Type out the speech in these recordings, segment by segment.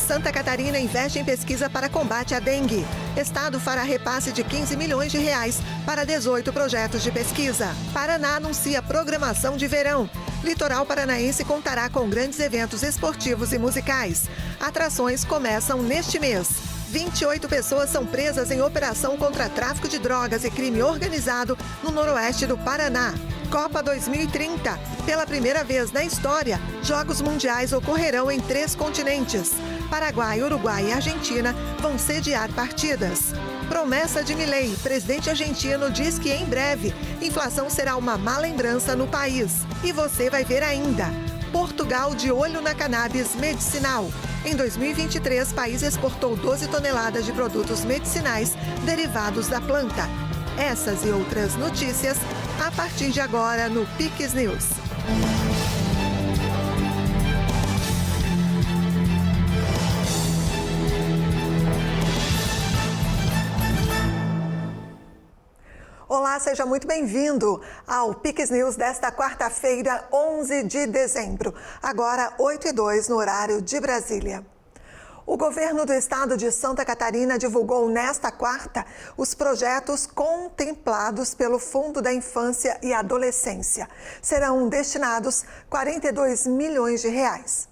Santa Catarina investe em pesquisa para combate à dengue. Estado fará repasse de 15 milhões de reais para 18 projetos de pesquisa. Paraná anuncia programação de verão. Litoral paranaense contará com grandes eventos esportivos e musicais. Atrações começam neste mês. 28 pessoas são presas em operação contra tráfico de drogas e crime organizado no noroeste do Paraná. Copa 2030. Pela primeira vez na história, Jogos Mundiais ocorrerão em 3 continentes. Paraguai, Uruguai e Argentina vão sediar partidas. Promessa de Milei. Presidente argentino diz que em breve, inflação será uma má lembrança no país. E você vai ver ainda. Portugal de olho na cannabis medicinal. Em 2023, o país exportou 12 toneladas de produtos medicinais derivados da planta. Essas e outras notícias a partir de agora no Piques News. Olá, seja muito bem-vindo ao Piques News desta quarta-feira, 11 de dezembro. Agora, 8h02 no horário de Brasília. O governo do estado de Santa Catarina divulgou nesta quarta os projetos contemplados pelo Fundo da Infância e Adolescência. Serão destinados 42 milhões de reais.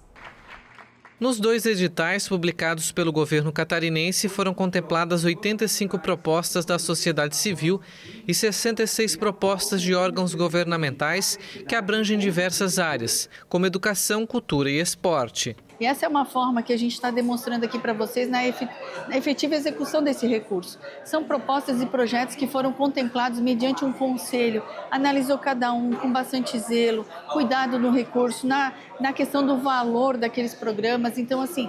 Nos 2 editais publicados pelo governo catarinense foram contempladas 85 propostas da sociedade civil e 66 propostas de órgãos governamentais que abrangem diversas áreas, como educação, cultura e esporte. E essa é uma forma que a gente está demonstrando aqui para vocês na efetiva execução desse recurso. São propostas e projetos que foram contemplados mediante um conselho, analisou cada um com bastante zelo, cuidado no recurso, na questão do valor daqueles programas. Então, assim,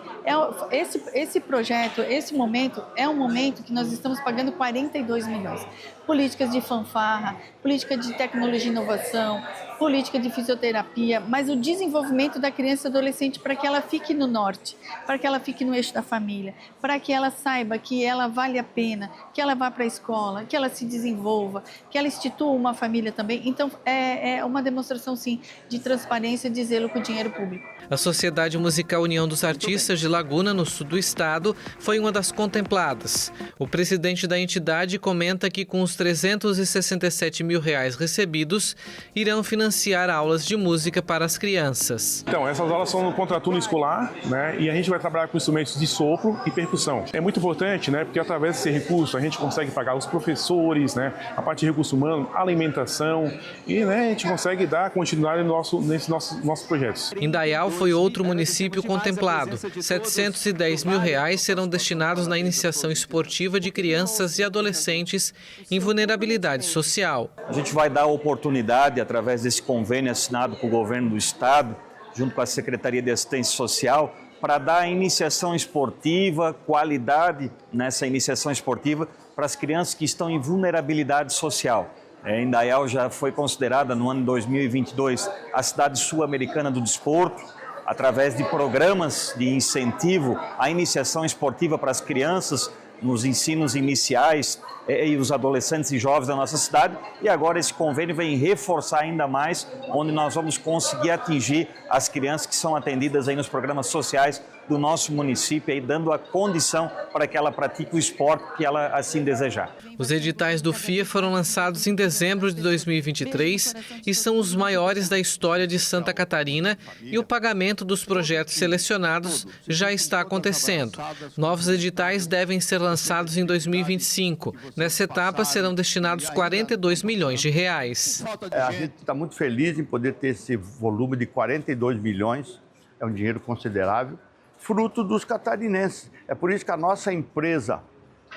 esse projeto, esse momento, é um momento que nós estamos pagando 42 milhões. Políticas de fanfarra, política de tecnologia e inovação, política de fisioterapia, mas o desenvolvimento da criança e adolescente para que ela fique no norte, para que ela fique no eixo da família, para que ela saiba que ela vale a pena, que ela vá para a escola, que ela se desenvolva, que ela institua uma família também. Então, é uma demonstração, sim, de transparência, de zelo com o dinheiro público. A Sociedade Musical União dos Artistas de Laguna, no sul do estado, foi uma das contempladas. O presidente da entidade comenta que com os 367 mil reais recebidos, irão financiar aulas de música para as crianças. Então, essas aulas são no contraturno escolar, né? E a gente vai trabalhar com instrumentos de sopro e percussão. É muito importante, né? Porque através desse recurso a gente consegue pagar os professores, né? A parte de recurso humano, alimentação e, né, a gente consegue dar continuidade nesses nossos projetos. Indaial foi outro município contemplado. 710 mil reais serão destinados na iniciação esportiva de crianças e adolescentes em vulnerabilidade social. A gente vai dar oportunidade, através desse convênio assinado com o governo do estado, junto com a Secretaria de Assistência Social, para dar iniciação esportiva, qualidade nessa iniciação esportiva para as crianças que estão em vulnerabilidade social. Indaial já foi considerada no ano 2022 a cidade sul-americana do desporto, através de programas de incentivo à iniciação esportiva para as crianças nos ensinos iniciais e os adolescentes e jovens da nossa cidade. E agora esse convênio vem reforçar ainda mais, onde nós vamos conseguir atingir as crianças que são atendidas aí nos programas sociais do nosso município, aí, dando a condição para que ela pratique o esporte que ela assim desejar. Os editais do FIA foram lançados em dezembro de 2023 e são os maiores da história de Santa Catarina, e o pagamento dos projetos selecionados já está acontecendo. Novos editais devem ser lançados em 2025. Nessa etapa serão destinados 42 milhões de reais. A gente está muito feliz em poder ter esse volume de 42 milhões, é um dinheiro considerável, fruto dos catarinenses. É por isso que a nossa empresa,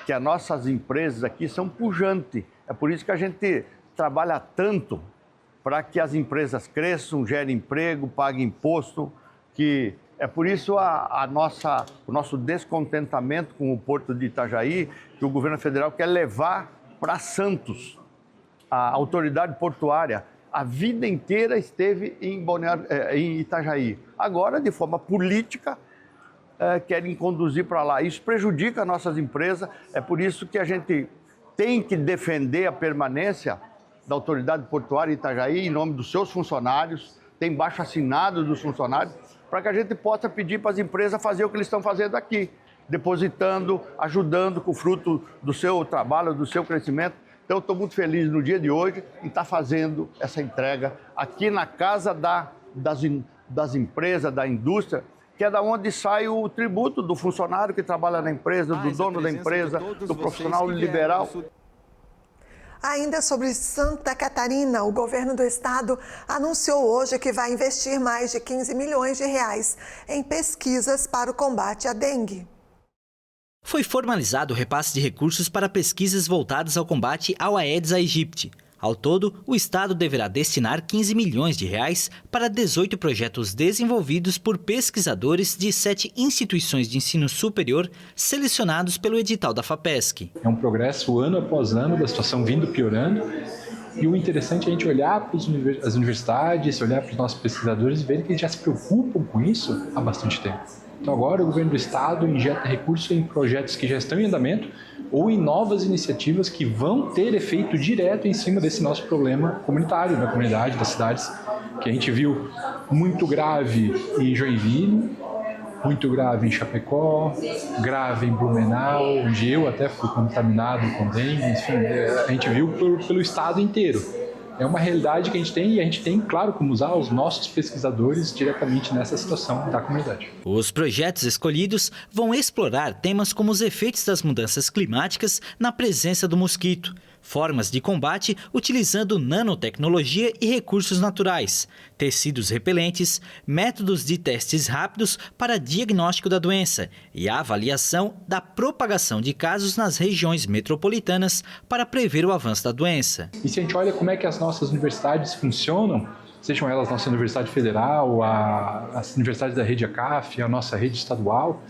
que as nossas empresas aqui são pujantes. É por isso que a gente trabalha tanto para que as empresas cresçam, gerem emprego, paguem imposto, que é por isso o nosso descontentamento com o Porto de Itajaí, que o governo federal quer levar para Santos. A autoridade portuária a vida inteira esteve em Itajaí. Agora, de forma política, querem conduzir para lá. Isso prejudica as nossas empresas, é por isso que a gente tem que defender a permanência da autoridade portuária de Itajaí em nome dos seus funcionários, tem baixo assinado dos funcionários, para que a gente possa pedir para as empresas fazer o que eles estão fazendo aqui, depositando, ajudando com o fruto do seu trabalho, do seu crescimento. Então, eu estou muito feliz no dia de hoje em estar fazendo essa entrega aqui na Casa das Empresas, da Indústria, que é da onde sai o tributo do funcionário que trabalha na empresa, do dono da empresa, do profissional liberal. Ainda sobre Santa Catarina, o governo do estado anunciou hoje que vai investir mais de 15 milhões de reais em pesquisas para o combate à dengue. Foi formalizado o repasse de recursos para pesquisas voltadas ao combate ao Aedes aegypti. Ao todo, o estado deverá destinar 15 milhões de reais para 18 projetos desenvolvidos por pesquisadores de 7 instituições de ensino superior selecionados pelo edital da FAPESC. É um progresso ano após ano da situação vindo piorando. E o interessante é a gente olhar para as universidades, olhar para os nossos pesquisadores e ver que eles já se preocupam com isso há bastante tempo. Então agora o governo do estado injeta recursos em projetos que já estão em andamento ou em novas iniciativas que vão ter efeito direto em cima desse nosso problema comunitário, da comunidade, das cidades, que a gente viu muito grave em Joinville, muito grave em Chapecó, grave em Blumenau, onde eu até fui contaminado com dengue, enfim, a gente viu pelo estado inteiro. É uma realidade que a gente tem e a gente tem, claro, como usar os nossos pesquisadores diretamente nessa situação da comunidade. Os projetos escolhidos vão explorar temas como os efeitos das mudanças climáticas na presença do mosquito, formas de combate utilizando nanotecnologia e recursos naturais, tecidos repelentes, métodos de testes rápidos para diagnóstico da doença e a avaliação da propagação de casos nas regiões metropolitanas para prever o avanço da doença. E se a gente olha como é que as nossas universidades funcionam, sejam elas nossa Universidade Federal, as universidades da rede ACAF, a nossa rede estadual,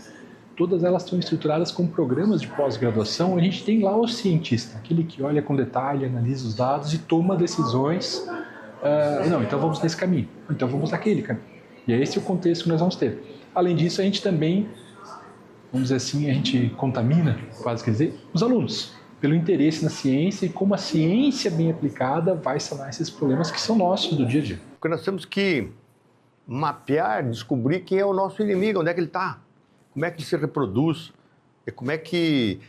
todas elas estão estruturadas com programas de pós-graduação. A gente tem lá o cientista, aquele que olha com detalhe, analisa os dados e toma decisões. Não, então vamos nesse caminho, então vamos naquele caminho. E é esse o contexto que nós vamos ter. Além disso, a gente também, vamos dizer assim, a gente contamina, quase quer dizer, os alunos, pelo interesse na ciência e como a ciência bem aplicada vai sanar esses problemas que são nossos do dia a dia. Porque nós temos que mapear, descobrir quem é o nosso inimigo, onde é que ele está. Como é que ele se reproduz, como é que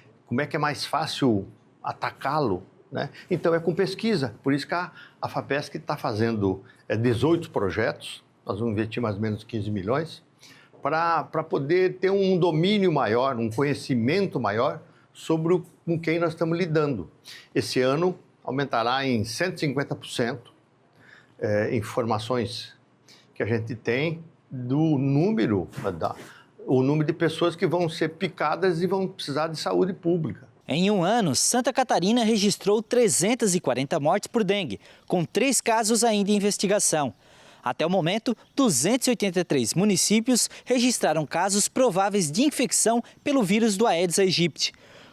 é mais fácil atacá-lo, né? Então é com pesquisa, por isso que a FAPESC está fazendo 18 projetos, nós vamos investir mais ou menos 15 milhões, para poder ter um domínio maior, um conhecimento maior sobre com quem nós estamos lidando. Esse ano aumentará em 150% informações que a gente tem do número o número de pessoas que vão ser picadas e vão precisar de saúde pública. Em um ano, Santa Catarina registrou 340 mortes por dengue, com 3 casos ainda em investigação. Até o momento, 283 municípios registraram casos prováveis de infecção pelo vírus do Aedes aegypti.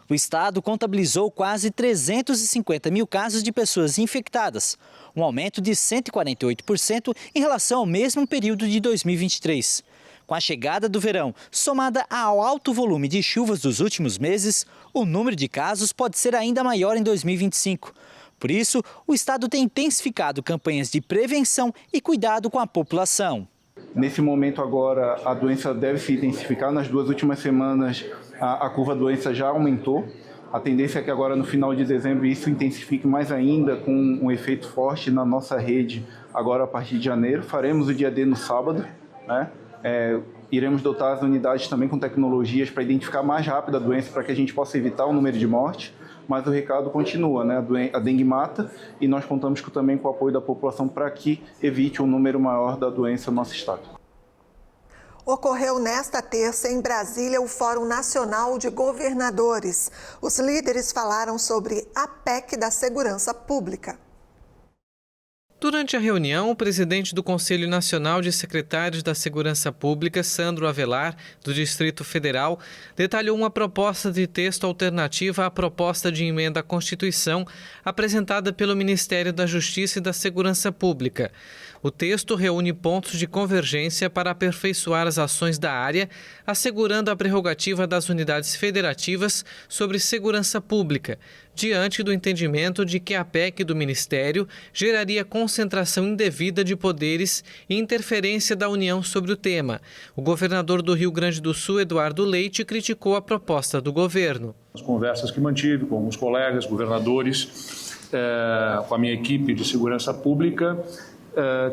O estado contabilizou quase 350 mil casos de pessoas infectadas, um aumento de 148% em relação ao mesmo período de 2023. Com a chegada do verão, somada ao alto volume de chuvas dos últimos meses, o número de casos pode ser ainda maior em 2025. Por isso, o estado tem intensificado campanhas de prevenção e cuidado com a população. Nesse momento agora, a doença deve se intensificar. Nas 2 últimas semanas, a curva da doença já aumentou. A tendência é que agora, no final de dezembro, isso intensifique mais ainda, com um efeito forte na nossa rede. Agora, a partir de janeiro, faremos o dia D no sábado, né? Iremos dotar as unidades também com tecnologias para identificar mais rápido a doença, para que a gente possa evitar o número de mortes, mas o recado continua, né? A dengue mata e nós contamos também com o apoio da população para que evite um número maior da doença no nosso estado. Ocorreu nesta terça em Brasília o Fórum Nacional de Governadores. Os líderes falaram sobre a PEC da Segurança Pública. Durante a reunião, o presidente do Conselho Nacional de Secretários da Segurança Pública, Sandro Avelar, do Distrito Federal, detalhou uma proposta de texto alternativa à proposta de emenda à Constituição apresentada pelo Ministério da Justiça e da Segurança Pública. O texto reúne pontos de convergência para aperfeiçoar as ações da área, assegurando a prerrogativa das unidades federativas sobre segurança pública, diante do entendimento de que a PEC do Ministério geraria concentração indevida de poderes e interferência da União sobre o tema. O governador do Rio Grande do Sul, Eduardo Leite, criticou a proposta do governo. As conversas que mantive com os colegas governadores, com a minha equipe de segurança pública,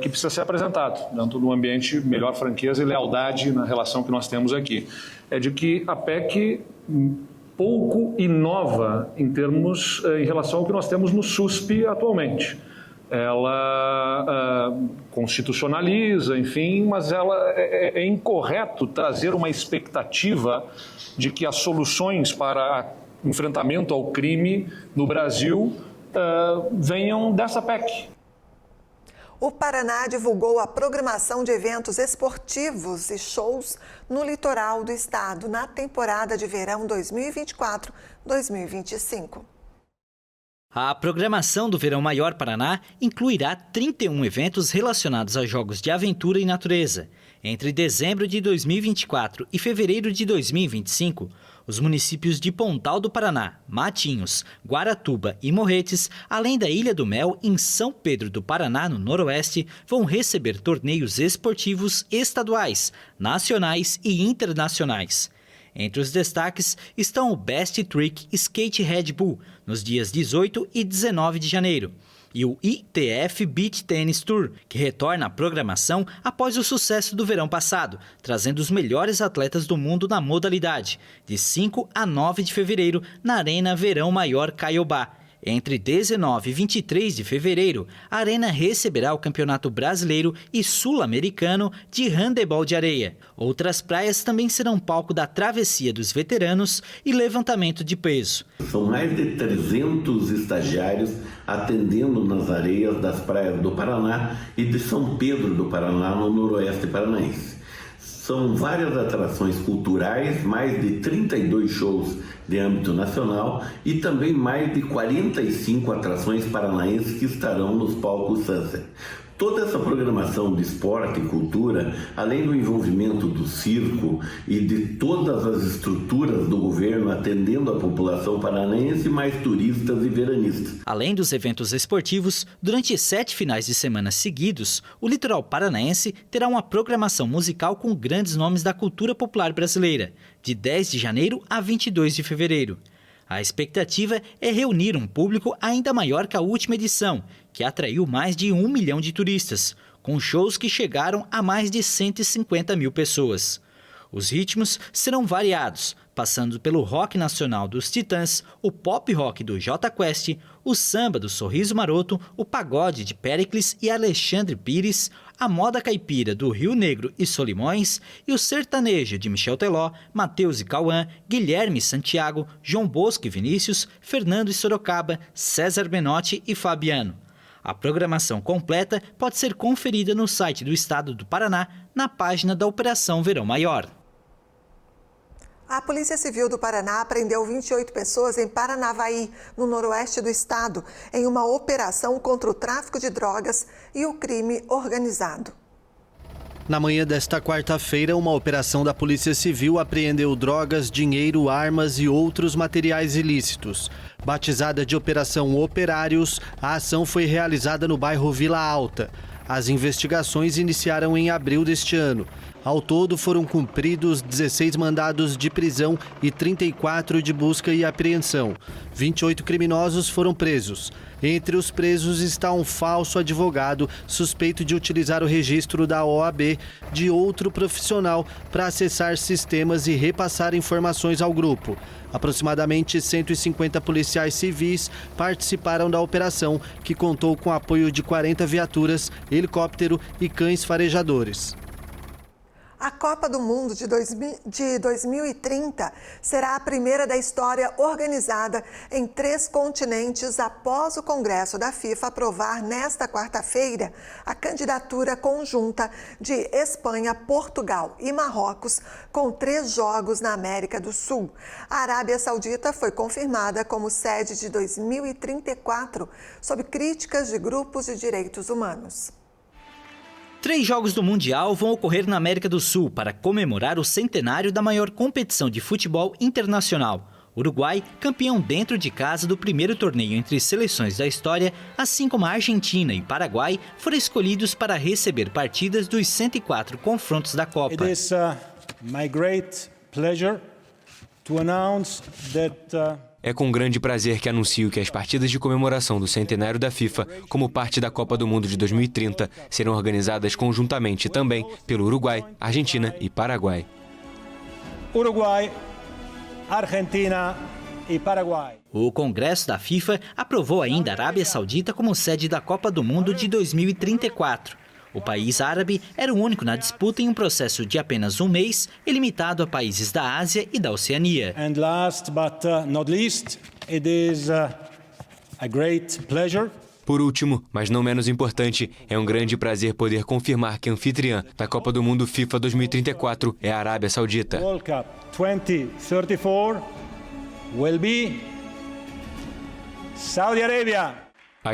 que precisa ser apresentado dentro de um ambiente melhor franqueza e lealdade na relação que nós temos aqui. É de que a PEC pouco inova em relação ao que nós temos no SUSP atualmente. Ela constitucionaliza, enfim, mas é incorreto trazer uma expectativa de que as soluções para enfrentamento ao crime no Brasil venham dessa PEC. O Paraná divulgou a programação de eventos esportivos e shows no litoral do estado na temporada de verão 2024-2025. A programação do Verão Maior Paraná incluirá 31 eventos relacionados a jogos de aventura e natureza. Entre dezembro de 2024 e fevereiro de 2025, os municípios de Pontal do Paraná, Matinhos, Guaratuba e Morretes, além da Ilha do Mel, em São Pedro do Paraná, no Noroeste, vão receber torneios esportivos estaduais, nacionais e internacionais. Entre os destaques estão o Best Trick Skate Red Bull, nos dias 18 e 19 de janeiro, e o ITF Beach Tennis Tour, que retorna à programação após o sucesso do verão passado, trazendo os melhores atletas do mundo na modalidade, de 5 a 9 de fevereiro, na Arena Verão Maior Caiobá. Entre 19 e 23 de fevereiro, a Arena receberá o Campeonato Brasileiro e Sul-Americano de Handebol de Areia. Outras praias também serão palco da Travessia dos Veteranos e levantamento de peso. São mais de 300 estagiários atendendo nas areias das praias do Paraná e de São Pedro do Paraná, no noroeste paranaense. São várias atrações culturais, mais de 32 shows de âmbito nacional e também mais de 45 atrações paranaenses que estarão nos palcos Sunset. Toda essa programação de esporte e cultura, além do envolvimento do circo e de todas as estruturas do governo atendendo a população paranaense, mais turistas e veranistas. Além dos eventos esportivos, durante 7 finais de semana seguidos, o litoral paranaense terá uma programação musical com grandes nomes da cultura popular brasileira, de 10 de janeiro a 22 de fevereiro. A expectativa é reunir um público ainda maior que a última edição, que atraiu mais de 1 milhão de turistas, com shows que chegaram a mais de 150 mil pessoas. Os ritmos serão variados, passando pelo rock nacional dos Titãs, o pop rock do Jota Quest, o samba do Sorriso Maroto, o pagode de Péricles e Alexandre Pires, a moda caipira do Rio Negro e Solimões e o sertanejo de Michel Teló, Matheus e Cauã, Guilherme e Santiago, João Bosco e Vinícius, Fernando e Sorocaba, César Menotti e Fabiano. A programação completa pode ser conferida no site do Estado do Paraná, na página da Operação Verão Maior. A Polícia Civil do Paraná prendeu 28 pessoas em Paranavaí, no noroeste do estado, em uma operação contra o tráfico de drogas e o crime organizado. Na manhã desta quarta-feira, uma operação da Polícia Civil apreendeu drogas, dinheiro, armas e outros materiais ilícitos. Batizada de Operação Operários, a ação foi realizada no bairro Vila Alta. As investigações iniciaram em abril deste ano. Ao todo, foram cumpridos 16 mandados de prisão e 34 de busca e apreensão. 28 criminosos foram presos. Entre os presos está um falso advogado suspeito de utilizar o registro da OAB de outro profissional para acessar sistemas e repassar informações ao grupo. Aproximadamente 150 policiais civis participaram da operação, que contou com apoio de 40 viaturas, helicóptero e cães farejadores. A Copa do Mundo de 2030 será a primeira da história organizada em 3 continentes após o Congresso da FIFA aprovar nesta quarta-feira a candidatura conjunta de Espanha, Portugal e Marrocos, com 3 jogos na América do Sul. A Arábia Saudita foi confirmada como sede de 2034, sob críticas de grupos de direitos humanos. 3 jogos do Mundial vão ocorrer na América do Sul para comemorar o centenário da maior competição de futebol internacional. Uruguai, campeão dentro de casa do primeiro torneio entre seleções da história, assim como a Argentina e Paraguai, foram escolhidos para receber partidas dos 104 confrontos da Copa. It is my great pleasure to announce that É com grande prazer que anuncio que as partidas de comemoração do centenário da FIFA, como parte da Copa do Mundo de 2030, serão organizadas conjuntamente também pelo Uruguai, Argentina e Paraguai. Uruguai, Argentina e Paraguai. O Congresso da FIFA aprovou ainda a Arábia Saudita como sede da Copa do Mundo de 2034. O país árabe era o único na disputa em um processo de apenas um mês e limitado a países da Ásia e da Oceania. And last but not least, it is a great pleasure. Por último, mas não menos importante, é um grande prazer poder confirmar que a anfitriã da Copa do Mundo FIFA 2034 é a Arábia Saudita. World Cup 2034 will be Saudi Arabia.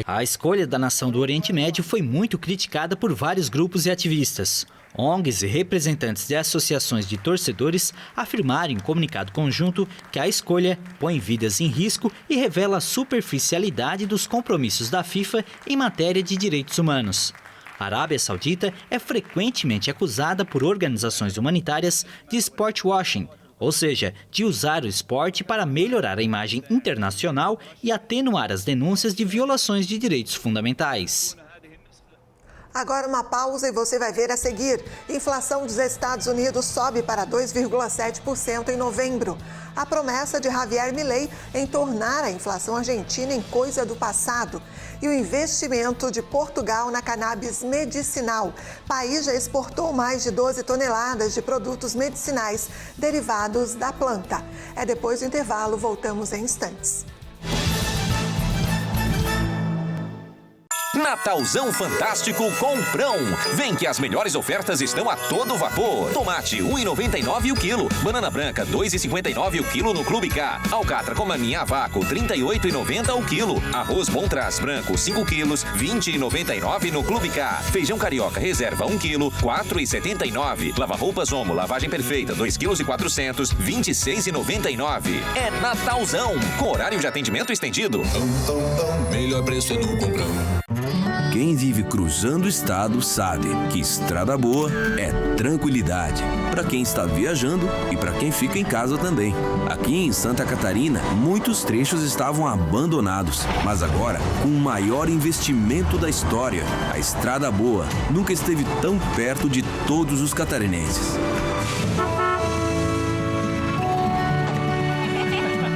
A escolha da nação do Oriente Médio foi muito criticada por vários grupos e ativistas. ONGs e representantes de associações de torcedores afirmaram em comunicado conjunto que a escolha põe vidas em risco e revela a superficialidade dos compromissos da FIFA em matéria de direitos humanos. A Arábia Saudita é frequentemente acusada por organizações humanitárias de sport washing, ou seja, de usar o esporte para melhorar a imagem internacional e atenuar as denúncias de violações de direitos fundamentais. Agora uma pausa e você vai ver a seguir. Inflação dos Estados Unidos sobe para 2,7% em novembro. A promessa de Javier Milei em tornar a inflação argentina em coisa do passado. E o investimento de Portugal na cannabis medicinal. O país já exportou mais de 12 toneladas de produtos medicinais derivados da planta. É depois do intervalo, voltamos em instantes. Natalzão fantástico Comprão. Vem que as melhores ofertas estão a todo vapor. Tomate, R$ 1,99 o quilo. Banana branca, R$ 2,59 o quilo no Clube K. Alcatra com maminha a vácuo, R$ 38,90 o quilo. Arroz Bom Traz branco, 5 quilos, R$ 20,99 no Clube K. Feijão carioca reserva, 1 quilo, R$ 4,79. Lava-roupas Omo, lavagem perfeita, 2,4 kg, R$ 26,99. É Natalzão, com horário de atendimento estendido. Melhor preço é no Comprão. Quem vive cruzando o estado sabe que estrada boa é tranquilidade. Para quem está viajando e para quem fica em casa também. Aqui em Santa Catarina, muitos trechos estavam abandonados. Mas agora, com o maior investimento da história, a Estrada Boa nunca esteve tão perto de todos os catarinenses.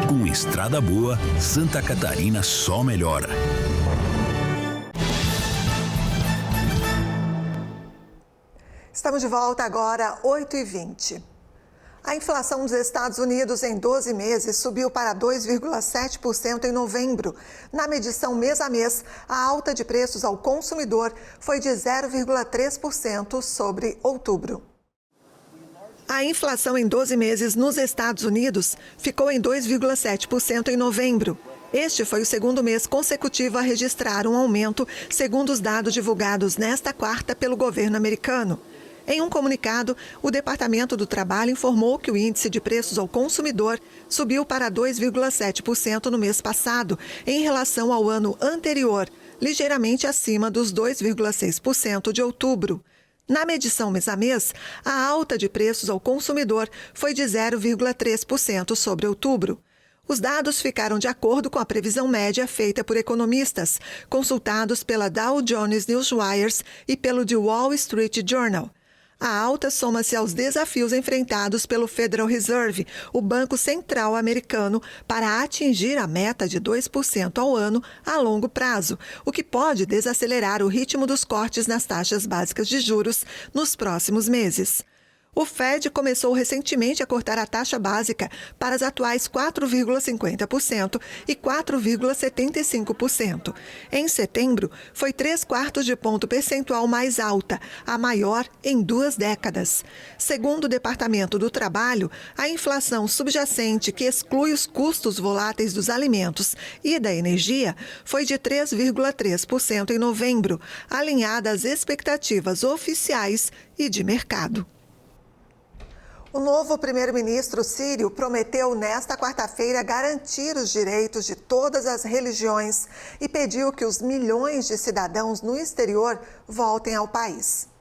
Com Estrada Boa, Santa Catarina só melhora. Estamos de volta agora, 8h20. A inflação dos Estados Unidos em 12 meses subiu para 2,7% em novembro. Na medição mês a mês, a alta de preços ao consumidor foi de 0,3% sobre outubro. A inflação em 12 meses nos Estados Unidos ficou em 2,7% em novembro. Este foi o segundo mês consecutivo a registrar um aumento, segundo os dados divulgados nesta quarta pelo governo americano. Em um comunicado, o Departamento do Trabalho informou que o índice de preços ao consumidor subiu para 2,7% no mês passado, em relação ao ano anterior, ligeiramente acima dos 2,6% de outubro. Na medição mês a mês, a alta de preços ao consumidor foi de 0,3% sobre outubro. Os dados ficaram de acordo com a previsão média feita por economistas, consultados pela Dow Jones Newswires e pelo The Wall Street Journal. A alta soma-se aos desafios enfrentados pelo Federal Reserve, o Banco Central americano, para atingir a meta de 2% ao ano a longo prazo, o que pode desacelerar o ritmo dos cortes nas taxas básicas de juros nos próximos meses. O Fed começou recentemente a cortar a taxa básica para as atuais 4,50% e 4,75%. Em setembro, foi 0,75 de ponto percentual mais alta, a maior em 2 décadas. Segundo o Departamento do Trabalho, a inflação subjacente, que exclui os custos voláteis dos alimentos e da energia, foi de 3,3% em novembro, alinhada às expectativas oficiais e de mercado. O novo primeiro-ministro sírio prometeu nesta quarta-feira garantir os direitos de todas as religiões e pediu que os milhões de cidadãos no exterior voltem ao país.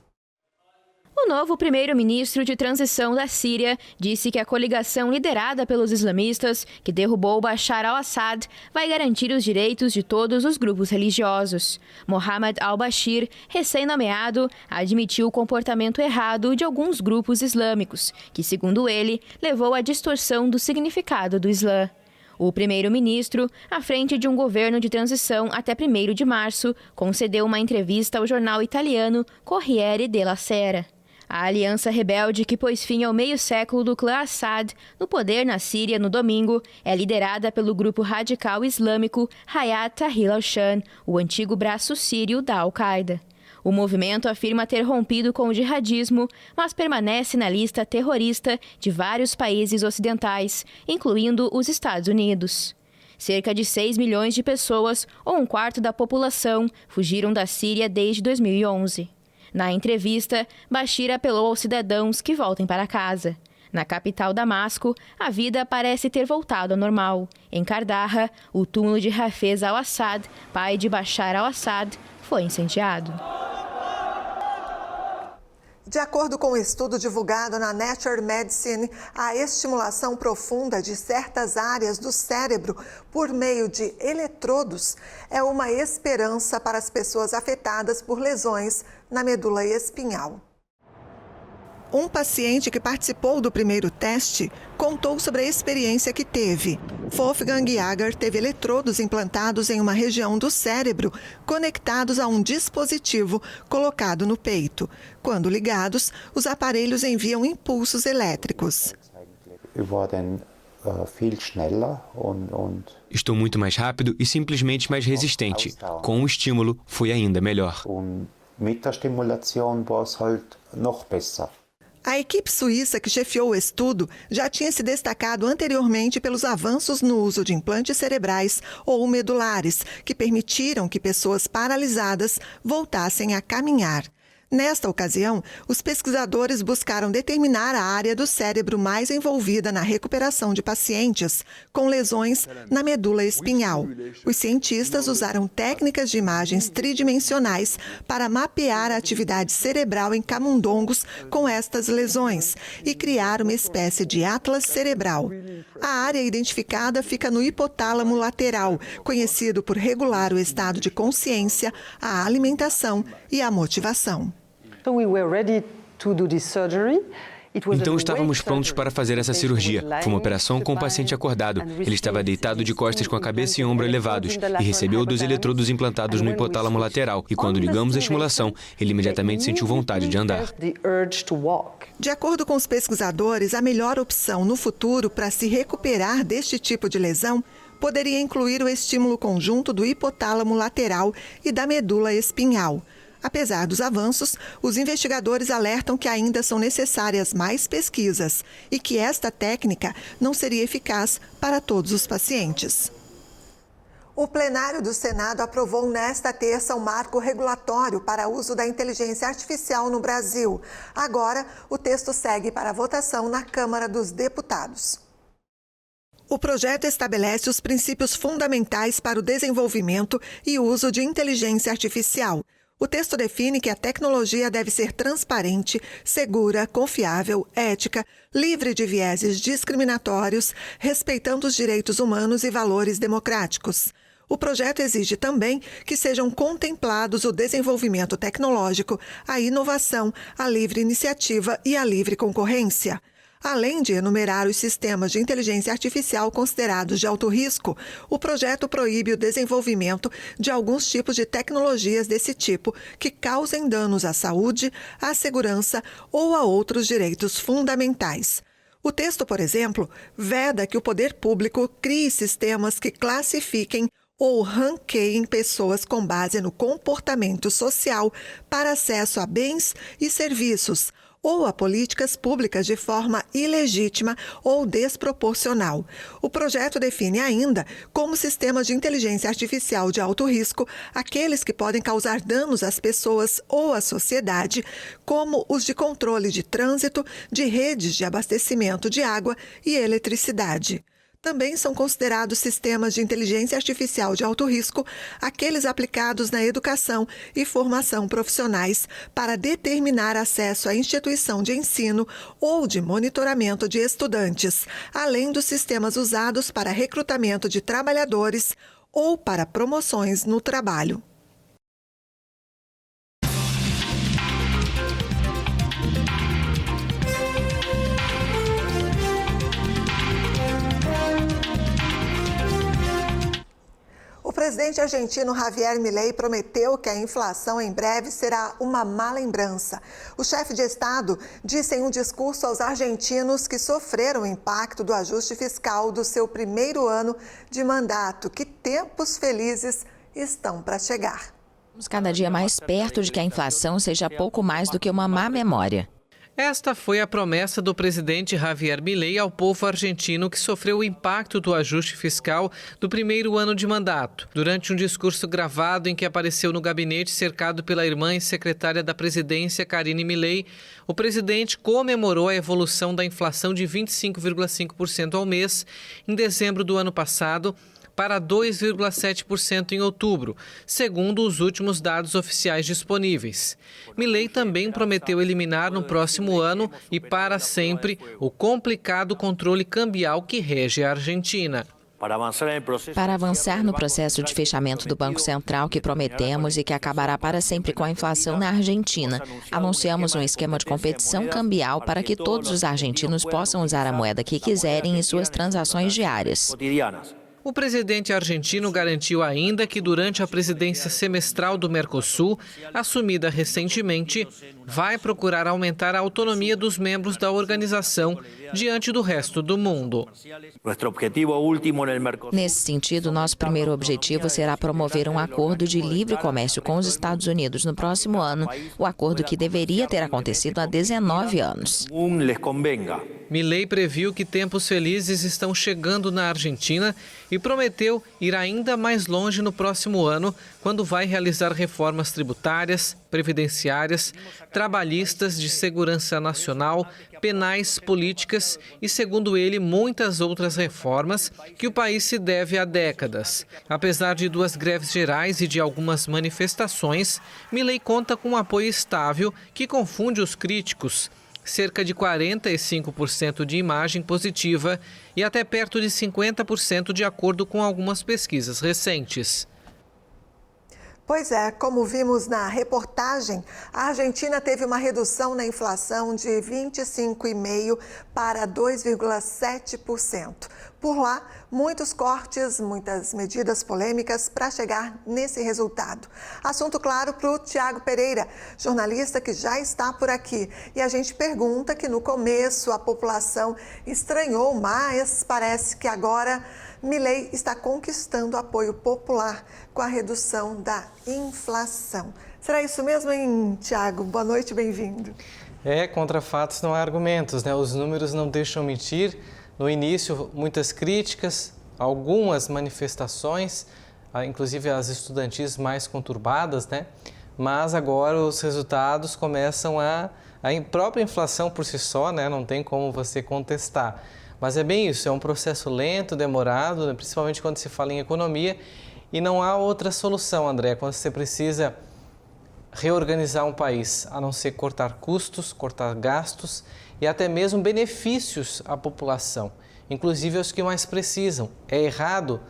O novo primeiro-ministro de transição da Síria disse que a coligação liderada pelos islamistas, que derrubou Bashar al-Assad, vai garantir os direitos de todos os grupos religiosos. Mohamed al-Bashir, recém-nomeado, admitiu o comportamento errado de alguns grupos islâmicos, que, segundo ele, levou à distorção do significado do Islã. O primeiro-ministro, à frente de um governo de transição até 1º de março, concedeu uma entrevista ao jornal italiano Corriere della Sera. A aliança rebelde que pôs fim ao meio século do clã Assad no poder na Síria no domingo é liderada pelo grupo radical islâmico Hayat Tahrir al-Sham, o antigo braço sírio da Al-Qaeda. O movimento afirma ter rompido com o jihadismo, mas permanece na lista terrorista de vários países ocidentais, incluindo os Estados Unidos. Cerca de 6 milhões de pessoas, ou 1/4 da população, fugiram da Síria desde 2011. Na entrevista, Bashir apelou aos cidadãos que voltem para casa. Na capital Damasco, a vida parece ter voltado ao normal. Em Kandahar, o túmulo de Hafez al-Assad, pai de Bashar al-Assad, foi incendiado. De acordo com um estudo divulgado na Nature Medicine, a estimulação profunda de certas áreas do cérebro por meio de eletrodos é uma esperança para as pessoas afetadas por lesões na medula espinhal. Um paciente que participou do primeiro teste contou sobre a experiência que teve. Wolfgang Jager teve eletrodos implantados em uma região do cérebro conectados a um dispositivo colocado no peito. Quando ligados, os aparelhos enviam impulsos elétricos. Estou muito mais rápido e simplesmente mais resistente. Com o estímulo, foi ainda melhor. A equipe suíça que chefiou o estudo já tinha se destacado anteriormente pelos avanços no uso de implantes cerebrais ou medulares, que permitiram que pessoas paralisadas voltassem a caminhar. Nesta ocasião, os pesquisadores buscaram determinar a área do cérebro mais envolvida na recuperação de pacientes com lesões na medula espinhal. Os cientistas usaram técnicas de imagens tridimensionais para mapear a atividade cerebral em camundongos com estas lesões e criar uma espécie de atlas cerebral. A área identificada fica no hipotálamo lateral, conhecido por regular o estado de consciência, a alimentação e a motivação. Então estávamos prontos para fazer essa cirurgia. Foi uma operação com o paciente acordado. Ele estava deitado de costas com a cabeça e ombro elevados e recebeu 2 eletrodos implantados no hipotálamo lateral. E quando ligamos a estimulação, ele imediatamente sentiu vontade de andar. De acordo com os pesquisadores, a melhor opção no futuro para se recuperar deste tipo de lesão poderia incluir o estímulo conjunto do hipotálamo lateral e da medula espinhal. Apesar dos avanços, os investigadores alertam que ainda são necessárias mais pesquisas e que esta técnica não seria eficaz para todos os pacientes. O plenário do Senado aprovou nesta terça um marco regulatório para uso da inteligência artificial no Brasil. Agora, o texto segue para a votação na Câmara dos Deputados. O projeto estabelece os princípios fundamentais para o desenvolvimento e uso de inteligência artificial. O texto define que a tecnologia deve ser transparente, segura, confiável, ética, livre de vieses discriminatórios, respeitando os direitos humanos e valores democráticos. O projeto exige também que sejam contemplados o desenvolvimento tecnológico, a inovação, a livre iniciativa e a livre concorrência. Além de enumerar os sistemas de inteligência artificial considerados de alto risco, o projeto proíbe o desenvolvimento de alguns tipos de tecnologias desse tipo que causem danos à saúde, à segurança ou a outros direitos fundamentais. O texto, por exemplo, veda que o poder público crie sistemas que classifiquem ou ranqueiem pessoas com base no comportamento social para acesso a bens e serviços, ou a políticas públicas de forma ilegítima ou desproporcional. O projeto define ainda como sistemas de inteligência artificial de alto risco aqueles que podem causar danos às pessoas ou à sociedade, como os de controle de trânsito, de redes de abastecimento de água e eletricidade. Também são considerados sistemas de inteligência artificial de alto risco aqueles aplicados na educação e formação profissionais para determinar acesso à instituição de ensino ou de monitoramento de estudantes, além dos sistemas usados para recrutamento de trabalhadores ou para promoções no trabalho. O presidente argentino Javier Milei prometeu que a inflação em breve será uma má lembrança. O chefe de Estado disse em um discurso aos argentinos que sofreram o impacto do ajuste fiscal do seu primeiro ano de mandato que tempos felizes estão para chegar. Estamos cada dia mais perto de que a inflação seja pouco mais do que uma má memória. Esta foi a promessa do presidente Javier Milei ao povo argentino que sofreu o impacto do ajuste fiscal do primeiro ano de mandato. Durante um discurso gravado em que apareceu no gabinete cercado pela irmã e secretária da presidência, Karine Milei, o presidente comemorou a evolução da inflação de 25,5% ao mês em dezembro do ano passado, para 2,7% em outubro, segundo os últimos dados oficiais disponíveis. Milei também prometeu eliminar no próximo ano e para sempre o complicado controle cambial que rege a Argentina. Para avançar no processo de fechamento do Banco Central que prometemos e que acabará para sempre com a inflação na Argentina, anunciamos um esquema de competição cambial para que todos os argentinos possam usar a moeda que quiserem em suas transações diárias. O presidente argentino garantiu ainda que durante a presidência semestral do Mercosul, assumida recentemente, vai procurar aumentar a autonomia dos membros da organização diante do resto do mundo. Nesse sentido, nosso primeiro objetivo será promover um acordo de livre comércio com os Estados Unidos no próximo ano, o acordo que deveria ter acontecido há 19 anos. Milei previu que tempos felizes estão chegando na Argentina e prometeu ir ainda mais longe no próximo ano, quando vai realizar reformas tributárias, previdenciárias, trabalhistas, de segurança nacional, penais, políticas e, segundo ele, muitas outras reformas que o país se deve há décadas. Apesar de 2 greves gerais e de algumas manifestações, Milei conta com um apoio estável que confunde os críticos. Cerca de 45% de imagem positiva e até perto de 50% de acordo com algumas pesquisas recentes. Pois é, como vimos na reportagem, a Argentina teve uma redução na inflação de 25,5% para 2,7%. Por lá, muitos cortes, muitas medidas polêmicas para chegar nesse resultado. Assunto claro para o Tiago Pereira, jornalista que já está por aqui. E a gente pergunta que no começo a população estranhou, mas parece que agora Milei está conquistando apoio popular com a redução da inflação. Será isso mesmo, hein, Tiago? Boa noite, bem-vindo. Contra fatos não há argumentos, né? Os números não deixam mentir. No início, muitas críticas, algumas manifestações, inclusive as estudantis mais conturbadas, né? Mas agora os resultados começam a própria inflação por si só, né? Não tem como você contestar. Mas é bem isso, é um processo lento, demorado, né? Principalmente quando se fala em economia, e não há outra solução, André, quando você precisa reorganizar um país, a não ser cortar custos, cortar gastos e até mesmo benefícios à população, inclusive aos que mais precisam. É errado?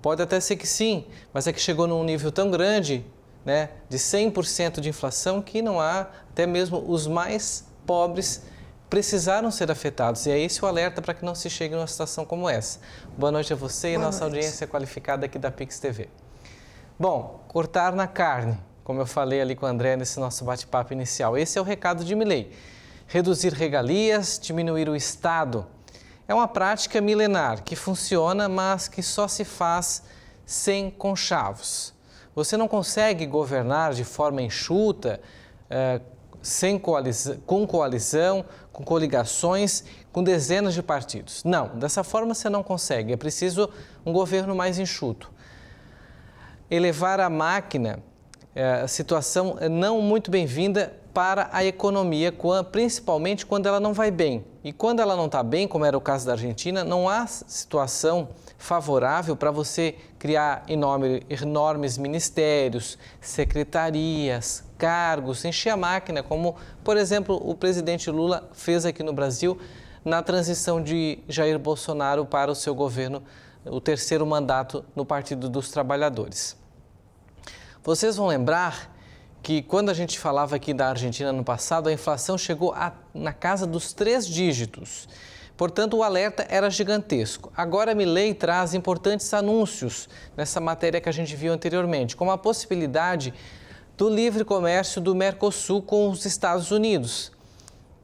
Pode até ser que sim, mas é que chegou num nível tão grande, né, de 100% de inflação, que não há, até mesmo os mais pobres precisaram ser afetados. E é esse o alerta para que não se chegue numa situação como essa. Boa noite a você e a nossa audiência qualificada aqui da Pix TV. Bom, cortar na carne, como eu falei ali com o André nesse nosso bate-papo inicial. Esse é o recado de Milei. Reduzir regalias, diminuir o Estado. É uma prática milenar que funciona, mas que só se faz sem conchavos. Você não consegue governar de forma enxuta, com coalizão, com coligações, com dezenas de partidos. Não, dessa forma você não consegue. É preciso um governo mais enxuto. Elevar a máquina, situação não muito bem-vinda para a economia, principalmente quando ela não vai bem. E quando ela não está bem, como era o caso da Argentina, não há situação favorável para você criar enormes ministérios, secretarias, cargos, encher a máquina, como, por exemplo, o presidente Lula fez aqui no Brasil na transição de Jair Bolsonaro para o seu governo, o terceiro mandato no Partido dos Trabalhadores. Vocês vão lembrar que quando a gente falava aqui da Argentina no passado, a inflação chegou na casa dos 3 dígitos. Portanto, o alerta era gigantesco. Agora, Milei traz importantes anúncios nessa matéria que a gente viu anteriormente, como a possibilidade do livre comércio do Mercosul com os Estados Unidos.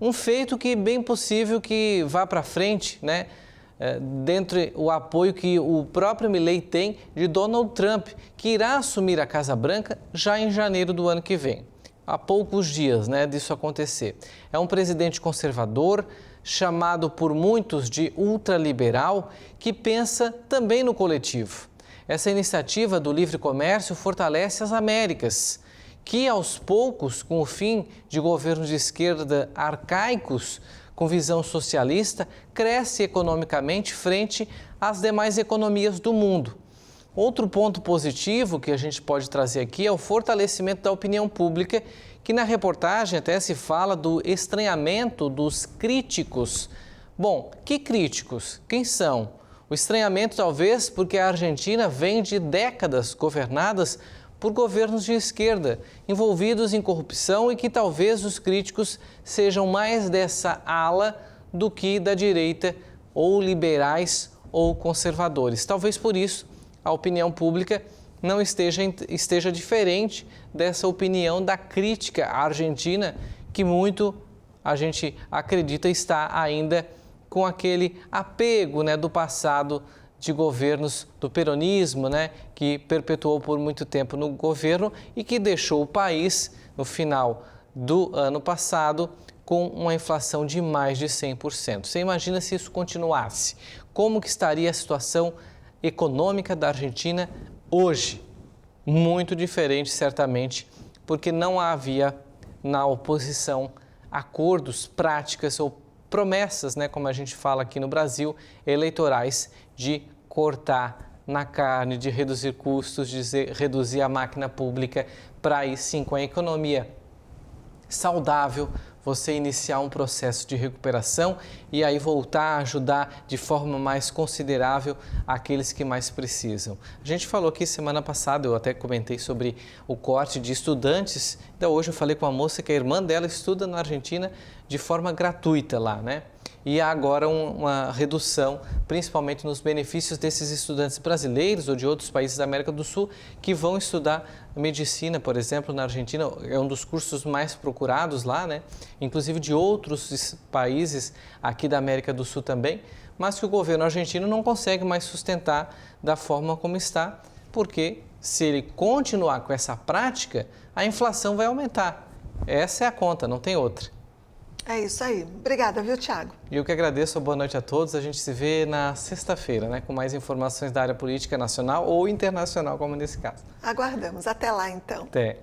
Um feito que é bem possível que vá para frente, né? Dentro do apoio que o próprio Milei tem de Donald Trump, que irá assumir a Casa Branca já em janeiro do ano que vem. Há poucos dias, né, disso acontecer. É um presidente conservador, chamado por muitos de ultraliberal, que pensa também no coletivo. Essa iniciativa do livre comércio fortalece as Américas, que aos poucos, com o fim de governos de esquerda arcaicos, com visão socialista, cresce economicamente frente às demais economias do mundo. Outro ponto positivo que a gente pode trazer aqui é o fortalecimento da opinião pública, que na reportagem até se fala do estranhamento dos críticos. Bom, que críticos? Quem são? O estranhamento talvez porque a Argentina vem de décadas governadas por governos de esquerda, envolvidos em corrupção, e que talvez os críticos sejam mais dessa ala do que da direita, ou liberais ou conservadores. Talvez por isso a opinião pública não esteja diferente dessa opinião da crítica à Argentina, que muito a gente acredita está ainda com aquele apego, né, do passado de governos do peronismo, né, que perpetuou por muito tempo no governo e que deixou o país, no final do ano passado, com uma inflação de mais de 100%. Você imagina se isso continuasse? Como que estaria a situação econômica da Argentina hoje? Muito diferente, certamente, porque não havia na oposição acordos, práticas ou promessas, né, como a gente fala aqui no Brasil, eleitorais, de cortar na carne, de reduzir custos, de reduzir a máquina pública, para aí sim, com a economia saudável, você iniciar um processo de recuperação e aí voltar a ajudar de forma mais considerável aqueles que mais precisam. A gente falou aqui semana passada, eu até comentei sobre o corte de estudantes. Então, hoje eu falei com uma moça que a irmã dela estuda na Argentina de forma gratuita lá, né? E há agora uma redução, principalmente nos benefícios desses estudantes brasileiros ou de outros países da América do Sul que vão estudar medicina, por exemplo, na Argentina. É um dos cursos mais procurados lá, né? Inclusive de outros países aqui da América do Sul também, mas que o governo argentino não consegue mais sustentar da forma como está, porque se ele continuar com essa prática, a inflação vai aumentar. Essa é a conta, não tem outra. É isso aí. Obrigada, viu, Thiago? E eu que agradeço, boa noite a todos. A gente se vê na sexta-feira, né, com mais informações da área política nacional ou internacional, como nesse caso. Aguardamos. Até lá, então. Até.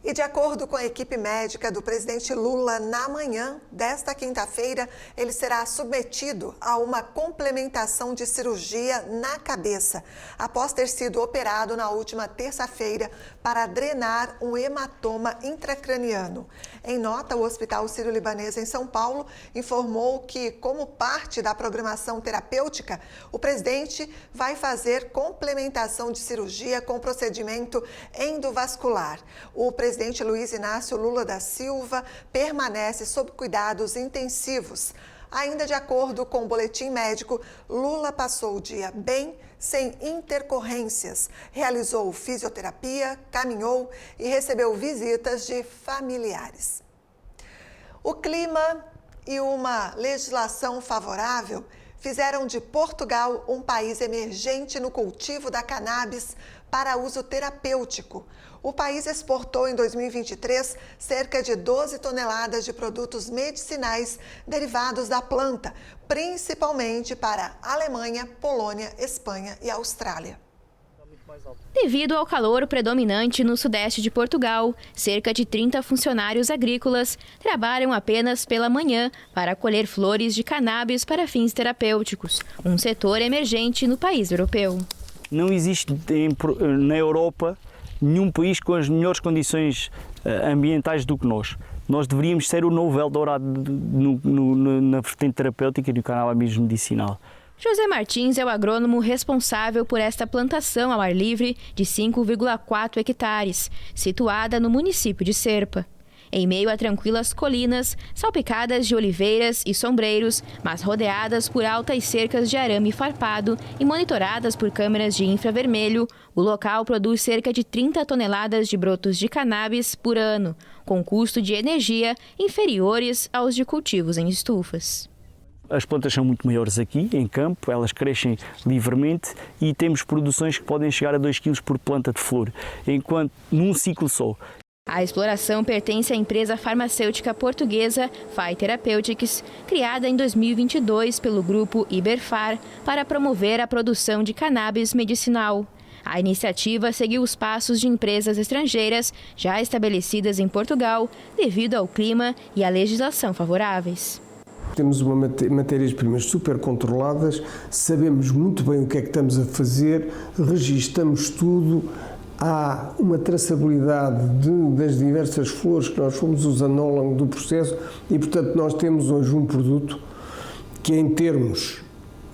E de acordo com a equipe médica do presidente Lula, na manhã desta quinta-feira, ele será submetido a uma complementação de cirurgia na cabeça, após ter sido operado na última terça-feira para drenar um hematoma intracraniano. Em nota, o Hospital Sírio-Libanês em São Paulo informou que, como parte da programação terapêutica, o presidente vai fazer complementação de cirurgia com procedimento endovascular. O presidente presidente Luiz Inácio Lula da Silva permanece sob cuidados intensivos. Ainda de acordo com o boletim médico, Lula passou o dia bem, sem intercorrências. Realizou fisioterapia, caminhou e recebeu visitas de familiares. O clima e uma legislação favorável fizeram de Portugal um país emergente no cultivo da cannabis para uso terapêutico. O país exportou em 2023 cerca de 12 toneladas de produtos medicinais derivados da planta, principalmente para Alemanha, Polônia, Espanha e Austrália. Devido ao calor predominante no sudeste de Portugal, cerca de 30 funcionários agrícolas trabalham apenas pela manhã para colher flores de cannabis para fins terapêuticos, um setor emergente no país europeu. Não existe na Europa nenhum país com as melhores condições ambientais do que nós. Nós deveríamos ser o novo Eldorado na vertente terapêutica e no cannabis medicinal. José Martins é o agrônomo responsável por esta plantação ao ar livre de 5,4 hectares, situada no município de Serpa. Em meio a tranquilas colinas, salpicadas de oliveiras e sombreiros, mas rodeadas por altas cercas de arame farpado e monitoradas por câmeras de infravermelho, o local produz cerca de 30 toneladas de brotos de cannabis por ano, com custo de energia inferiores aos de cultivos em estufas. As plantas são muito maiores aqui, em campo, elas crescem livremente e temos produções que podem chegar a 2 kg por planta de flor, enquanto num ciclo só. A exploração pertence à empresa farmacêutica portuguesa Fai Therapeutics, criada em 2022 pelo grupo Iberfar para promover a produção de cannabis medicinal. A iniciativa seguiu os passos de empresas estrangeiras já estabelecidas em Portugal devido ao clima e à legislação favoráveis. Temos matérias-primas super controladas, sabemos muito bem o que é que estamos a fazer, registamos tudo, há uma traçabilidade das diversas flores que nós fomos usando ao longo do processo e, portanto, nós temos hoje um produto que, em termos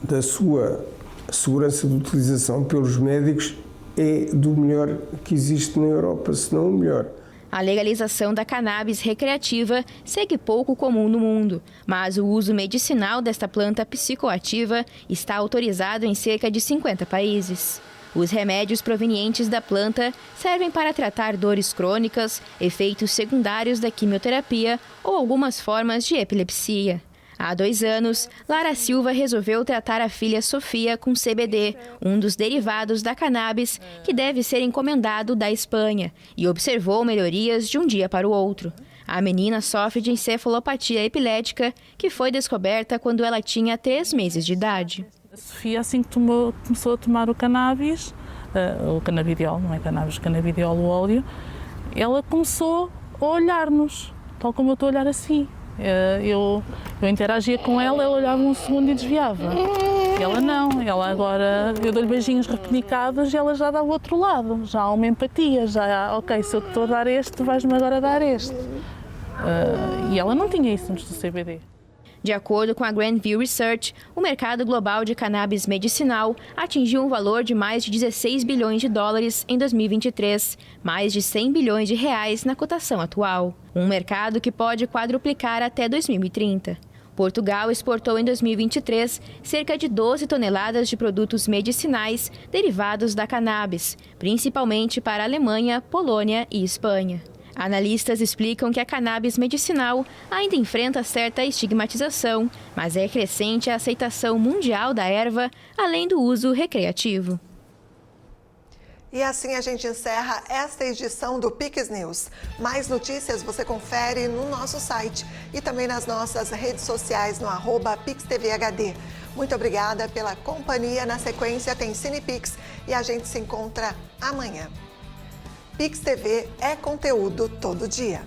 da sua segurança de utilização pelos médicos, é do melhor que existe na Europa, se não o melhor. A legalização da cannabis recreativa segue pouco comum no mundo, mas o uso medicinal desta planta psicoativa está autorizado em cerca de 50 países. Os remédios provenientes da planta servem para tratar dores crônicas, efeitos secundários da quimioterapia ou algumas formas de epilepsia. Há 2 anos, Lara Silva resolveu tratar a filha Sofia com CBD, um dos derivados da cannabis que deve ser encomendado da Espanha, e observou melhorias de um dia para o outro. A menina sofre de encefalopatia epilética, que foi descoberta quando ela tinha 3 meses de idade. A Sofia, assim que começou a tomar o cannabis, o canabidiol, não é cannabis, canabidiol, o óleo, ela começou a olhar-nos, tal como eu estou a olhar assim. Eu interagia com ela, ela olhava um segundo e desviava. Ela não, ela agora, eu dou-lhe beijinhos repenicados e ela já dá o outro lado, já há uma empatia, já há, ok, se eu te estou a dar este, tu vais-me agora dar este. E ela não tinha isso antes do CBD. De acordo com a Grandview Research, o mercado global de cannabis medicinal atingiu um valor de mais de 16 bilhões de dólares em 2023, mais de 100 bilhões de reais na cotação atual. Um mercado que pode quadruplicar até 2030. Portugal exportou em 2023 cerca de 12 toneladas de produtos medicinais derivados da cannabis, principalmente para a Alemanha, Polônia e Espanha. Analistas explicam que a cannabis medicinal ainda enfrenta certa estigmatização, mas é crescente a aceitação mundial da erva, além do uso recreativo. E assim a gente encerra esta edição do Pix News. Mais notícias você confere no nosso site e também nas nossas redes sociais no @PixTVHD. Muito obrigada pela companhia. Na sequência tem CinePix e a gente se encontra amanhã. Pix TV é conteúdo todo dia.